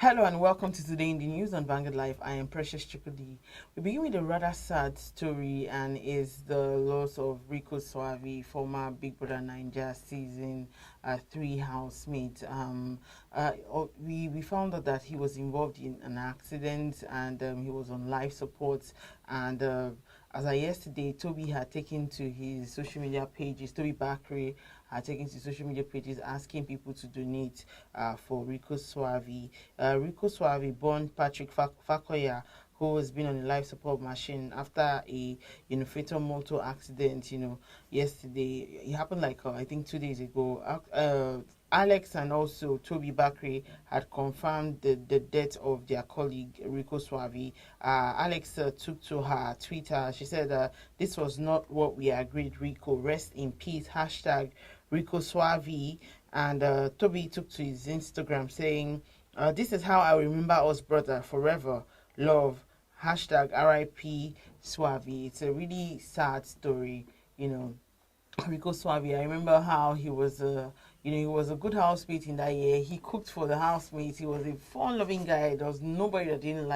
Hello and welcome to Today in the News on Vanguard Life. I am Precious Chikudi. We begin with a rather sad story and is the loss of Rico Suave, former Big Brother Naija season 3 housemate. We found out that he was involved in an accident and he was on life support. And as of yesterday, Toby had taken to his social media pages, Toby Bakri had taken to social media pages asking people to donate for Rico Suave. Rico Suave born Patrick Fakoya, who has been on a life support machine after a fatal motor accident. Yesterday it happened like I think 2 days ago. Alex and also Toby Bakri had confirmed the death of their colleague Rico Suave. Alex took to her Twitter. She said, "This was not what we agreed. Rico, rest in peace." Hashtag Rico Suave. And Toby took to his Instagram saying, "This is how I remember us, brother, forever. Love." Hashtag RIP Suave. It's a really sad story, Rico Suave. I remember how he was a good housemate in that year. He cooked for the housemates. He was a fun-loving guy. There was nobody that didn't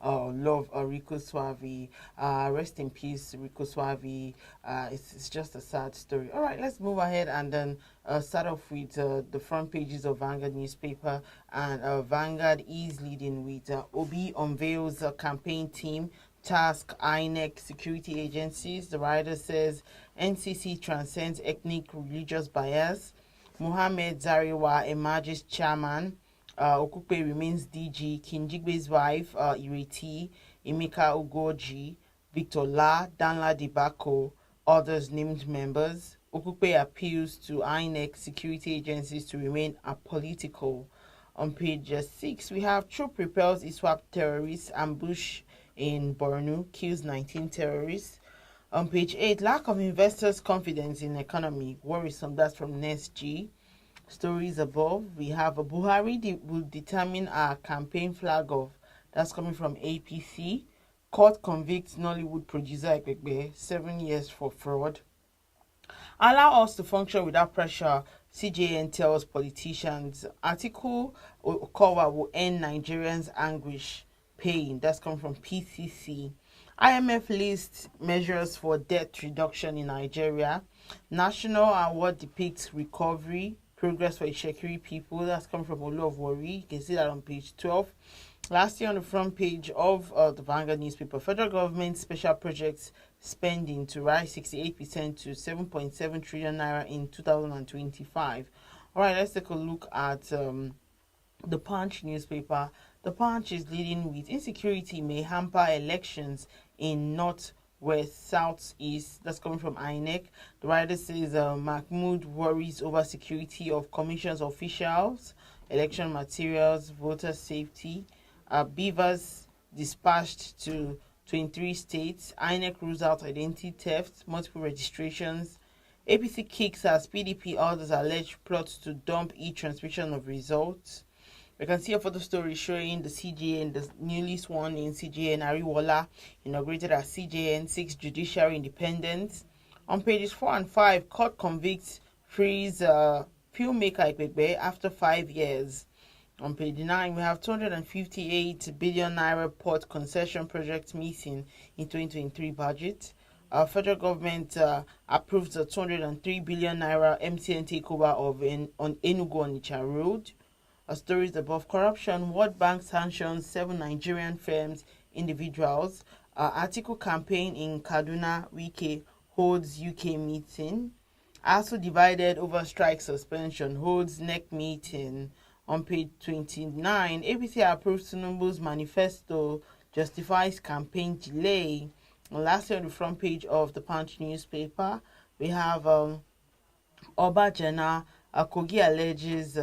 love Rico Suave. Rest in peace, Rico Suave. It's just a sad story. All right, let's move ahead and then start off with the front pages of Vanguard newspaper. And Vanguard is leading with Obi unveils a campaign team task INEC security agencies. The writer says NCC transcends ethnic religious bias. Mohammed Zariwa emerges chairman. Okupe remains DG. Kinjigbe's wife, Ireti, Emeka Ugoji, Victor La, Danla Dibako, others named members. Okupe appeals to INEC security agencies to remain apolitical. On page 6, we have troop repels ISWAP terrorists, ambush in Borno, kills 19 terrorists. On page 8, lack of investors' confidence in economy, worrisome. That's from NESG. Stories above, we have a Buhari will determine our campaign flag off. That's coming from APC. Court convicts Nollywood producer Ekpekbe 7 years for fraud. Allow us to function without pressure, CJN tells politicians. Article Okowa will end Nigerians' anguish, pain. That's coming from PCC. IMF lists measures for debt reduction in Nigeria. National award depicts recovery, progress for Ishekiri people. That's coming from Olu of Worry. You can see that on page 12. Last year on the front page of the Vanguard newspaper, federal government special projects spending to rise 68% to 7.7 trillion naira in 2025. All right, let's take a look at the Punch newspaper. The Punch is leading with insecurity may hamper elections in North, West, South, East. That's coming from INEC. The writer says Mahmoud worries over security of commission's officials, election materials, voter safety. Beavers dispatched to 23 states. INEC rules out identity theft, multiple registrations. APC kicks as PDP orders alleged plots to dump e-transmission of results. We can see a photo story showing the CJN, the newly sworn in CJN Ariwola, inaugurated as CJN 6 Judiciary Independence. On pages 4 and 5, court convicts frees filmmaker Ekpekbe after 5 years. On page 9, we have 258 billion naira port concession project missing in 2023 budget. Federal government approves a 203 billion naira MTN takeover on Enugu Onitsha Road. Stories above corruption. World Bank sanctions 7 Nigerian firms, individuals. Article campaign in Kaduna, Wike holds UK meeting. Also divided over strike suspension, holds NEC meeting. On page 29, APC approves Tinubu's manifesto, justifies campaign delay. And lastly, on the front page of the Punch newspaper, we have Oba Jena, Kogi alleges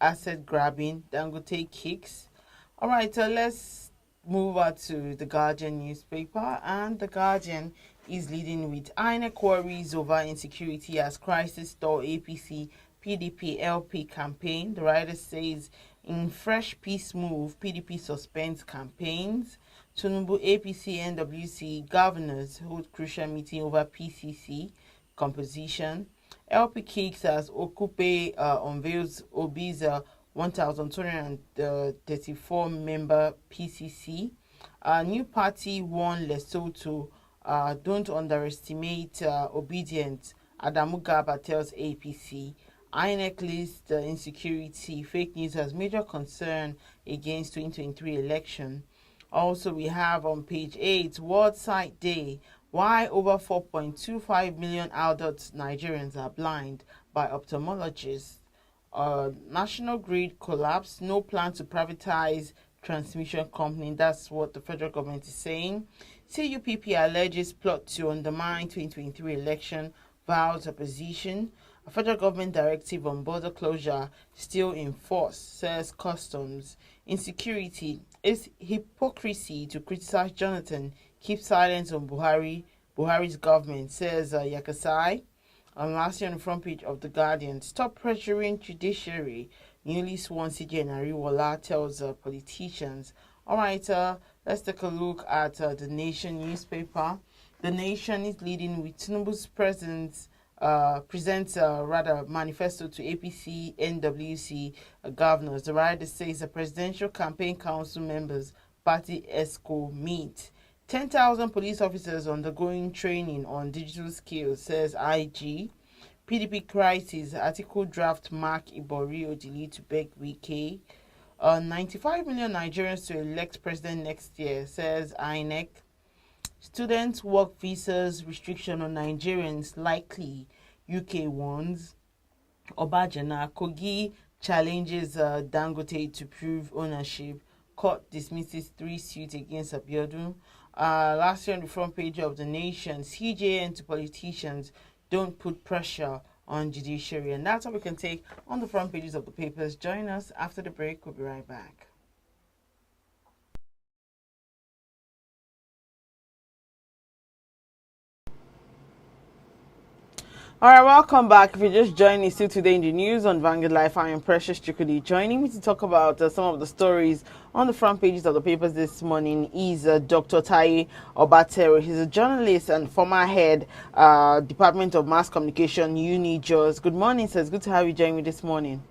asset grabbing, Dangote kicks. All right, let's move on to the Guardian newspaper. And the Guardian is leading with INEC worries over insecurity as crisis stall APC PDP LP campaign. The writer says in fresh peace move, PDP suspends campaigns. Tinubu APC NWC governors hold crucial meeting over PCC composition. LP kicks as Okupe unveils Obi's 1,234 member PCC. New party won Lesotho. Don't underestimate obedience. Adamu Gaba tells APC. INEC lists the insecurity, fake news as major concern against 2023 election. Also, we have on page 8, World Sight Day, why over 4.25 million adult Nigerians are blind by ophthalmologists. National grid collapse, no plan to privatize transmission company. That's what the federal government is saying. CUPP alleges plot to undermine 2023 election, vows opposition. A federal government directive on border closure still in force, says customs. Insecurity is hypocrisy to criticize Jonathan, keep silence on Buhari's government, says Yakasai. Last year on the front page of The Guardian, stop pressuring judiciary. Newly sworn CJ Nariwala tells politicians. All right, let's take a look at The Nation newspaper. The Nation is leading with Tinubu's presence. Presents manifesto to APC, NWC governors. The writer says the Presidential Campaign Council members, party ESCO meet. 10,000 police officers undergoing training on digital skills, says IG. PDP crisis, article draft Mark Ibori Odili to beg Wike. 95 million Nigerians to elect president next year, says INEC. Student work visas restriction on Nigerians likely, UK warns. Obajana, Kogi challenges Dangote to prove ownership. Court dismisses 3 suits against Abiodun. Last year on the front page of The Nation, CJN to politicians, don't put pressure on judiciary. And that's what we can take on the front pages of the papers. Join us after the break. We'll be right back. All right, welcome back. If you just joined me, still today in the news on Vanguard Life, I am Precious Chukudi. Joining me to talk about some of the stories on the front pages of the papers this morning is Dr. Tai Obatero. He's a journalist and former head, Department of Mass Communication, UniJOS. Good morning, sir. It's good to have you join me this morning.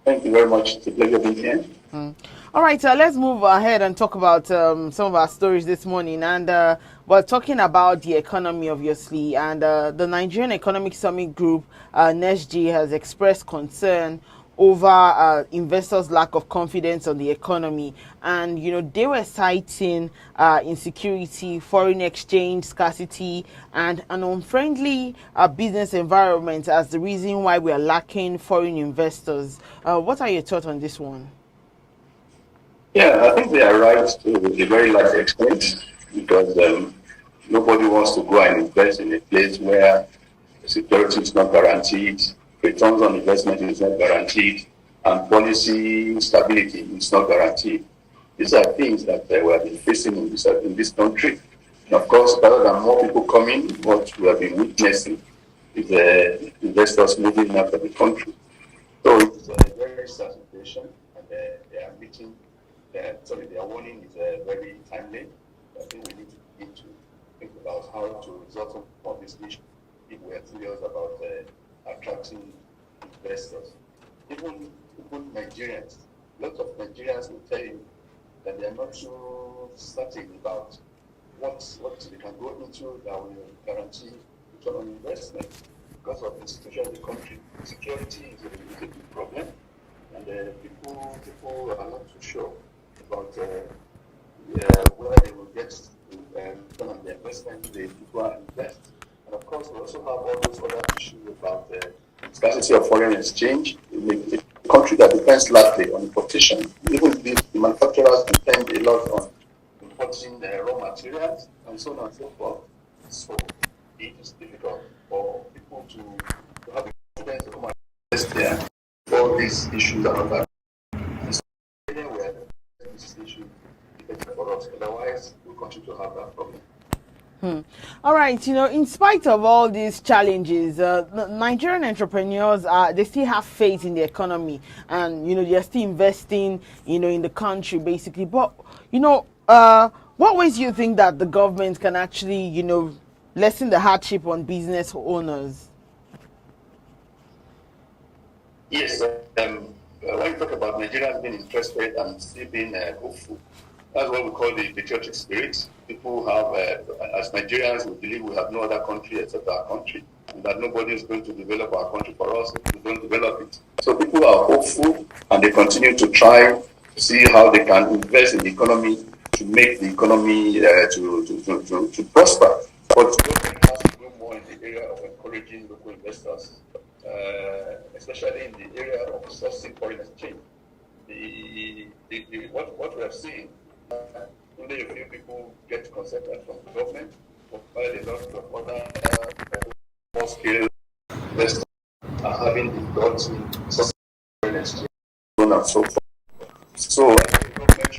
Thank you very much. It's a pleasure being here. All right, let's move ahead and talk about some of our stories this morning. And we're talking about the economy, obviously. And the Nigerian Economic Summit Group, NESG, has expressed concern over investors' lack of confidence on the economy. And, you know, they were citing insecurity, foreign exchange scarcity, and an unfriendly business environment as the reason why we are lacking foreign investors. What are your thoughts on this one? Yeah, I think they are right to a very large extent because nobody wants to go and invest in a place where security is not guaranteed, returns on investment is not guaranteed, and policy stability is not guaranteed. These are things that we have been facing in this country. And of course, rather than more people coming, what we have been witnessing is investors moving out of the country. So it's a very sad situation, and they are meeting. Their warning is very timely. I think we need to begin to think about how to resolve on this issue if we are serious about attracting investors. Even Nigerians, lots of Nigerians will tell you that they are not so certain about what they can go into that will guarantee return on investment because of the situation of the country. Security is a big problem, and people are not too sure about whether they will get return on the investment they people invest. And of course, we also have all those other issues about scarcity of foreign exchange. In a country that depends largely on importation, even the manufacturers depend a lot on importing raw materials and so on and so forth. So it is difficult for people to have confidence to come and invest there. All these issues are not that. This issue for us. Otherwise, we'll continue to have that problem. All right, you know, in spite of all these challenges, Nigerian entrepreneurs they still have faith in the economy, and you know they're still investing, you know, in the country basically. But you know, what ways do you think that the government can actually, you know, lessen the hardship on business owners? Yes, when you talk about Nigerians being interested and still being hopeful, that's what we call the patriotic spirit. People have, as Nigerians, we believe we have no other country except our country, and that nobody is going to develop our country for us if we don't develop it. So people are hopeful, and they continue to try to see how they can invest in the economy to make the economy to prosper. But the government has to do more in the area of encouraging local investors, especially in the area of sourcing foreign exchange. What we have seen, only a few people get consent from the government, while a lot of other small scale investors are having difficulty sourcing foreign exchange, so on and so forth. So